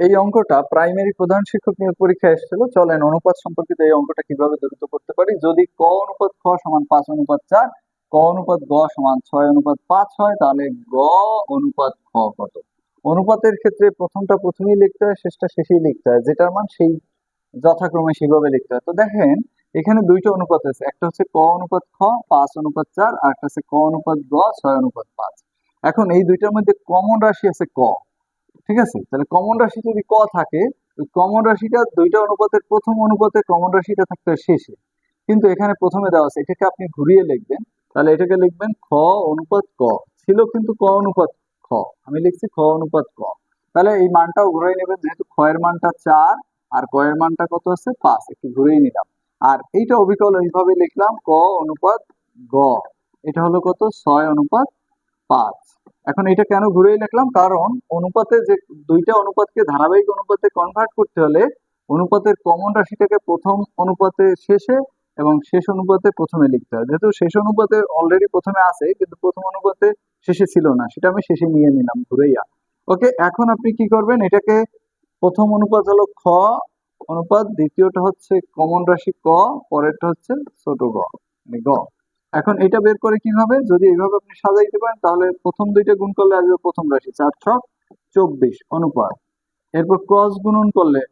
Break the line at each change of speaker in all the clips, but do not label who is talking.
এই অঙ্কটা প্রাইমারি প্রধান শিক্ষক নিয়োগ পরীক্ষায় এসেছিল। চলেন অনুপাত সম্পর্কিত এই অঙ্কটা কিভাবে দ্রুত করতে পারি। যদি ক অনুপাত খ সমান 5:4, ক অনুপাত গ সমান 6:5 হয়, তাহলে গ অনুপাত খ কত? অনুপাতের ক্ষেত্রে প্রথমটা প্রথমেই লিখতে হয়, শেষটা শেষেই লিখতে হয়, যেটার মান সেই যথাক্রমে সেভাবে লিখতে হয়। তো দেখেন, এখানে দুইটা অনুপাত আছে, একটা হচ্ছে ক অনুপাত খ 5:4, আর একটা হচ্ছে ক অনুপাত গ 6:5। এখন এই দুইটার মধ্যে কমন রাশি আছে ক। ঠিক আছে, তাহলে কমন রাশি যদি ক থাকে, ওই কমন রাশিটা দুইটা অনুপাতের প্রথম অনুপাতের কমন রাশিটা থাকতে হয় শেষে, কিন্তু এখানে প্রথমে দেওয়া আছে। এটাকে আপনি ঘুরিয়ে লিখবেন, তাহলে এটাকে লিখবেন খ অনুপাত ক। ছিল কিন্তু ক অনুপাত খ, আমি লিখছি খ অনুপাত ক। তাহলে এই মানটাও ঘুরিয়ে নেবেন, যেহেতু খ এর মানটা 4 আর ক এর মানটা কত আছে 5, একটু ঘুরিয়ে নিলাম। আর এইটা অবিকল এইভাবে লিখলাম ক অনুপাত গ, এটা হলো কত 6:5। এখন এটা কেন ঘুরিয়ে লিখলাম, কারণ অনুপাতে যে দুইটা অনুপাতকে ধারাবাহিক অনুপাতে কনভার্ট করতে হলে অনুপাতের কমন রাশিটাকে প্রথম অনুপাতে শেষে এবং শেষ অনুপাতে প্রথমে লিখতে হয়। যেহেতু শেষ অনুপাতে অলরেডি প্রথমে আছে, কিন্তু প্রথম অনুপাতে শেষে ছিল না, সেটা আমি শেষে নিয়ে নিলাম ঘুরাইয়া। ওকে, এখন আপনি কি করবেন, এটাকে প্রথম অনুপাত হলো খ অনুপাত, দ্বিতীয়টা হচ্ছে কমন রাশি ক, পরেরটা হচ্ছে ছোট গ, মানে গ। এখন এটা বের করে কিভাবে, যদি এইভাবে আপনি সাজাইতে পারেন, তাহলে প্রথম দুইটা গুণ করলে আসবে প্রথম রাশি 4×6=24 অনুপাত। এরপর ক্রস গুণন করলে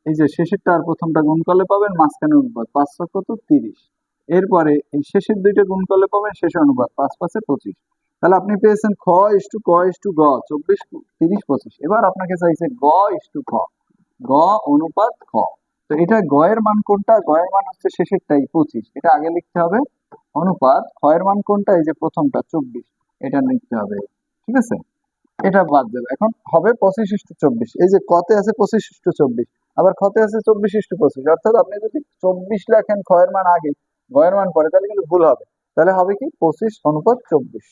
এই যে শেষেরটা আর প্রথমটা গুণ করলে পাবেন মাঝখানে অনুপাত 5×6 কত 30। এরপরে এই শেষের দুইটা গুণ করলে পাবেন শেষ অনুপাত 5×5=25। তাহলে আপনি পেয়েছেন খ ইস্টু ক ইস্টু গ 24, 30, 25। এবার আপনাকে চাইছে গ ইস্টু খ, গ অনুপাত খ। তো এটা গ এর মান কোনটা, গ এর মান হচ্ছে শেষেরটাই 25, এটা আগে লিখতে হবে। অনুপাত খ এর মান কোনটা, এই যে প্রথমটা 24, এটা লিখতে হবে। ঠিক আছে, এটা বাদ দেবে। এখন হবে 25:24। এই যে কতে আছে 25:24, আবার খতে আছে 24:25, অর্থাৎ আপনি যদি 24 লেখেন খ এর মান আগে, গ এর মান পরে, তাহলে কিন্তু ভুল হবে। তাহলে হবে কি 25:24।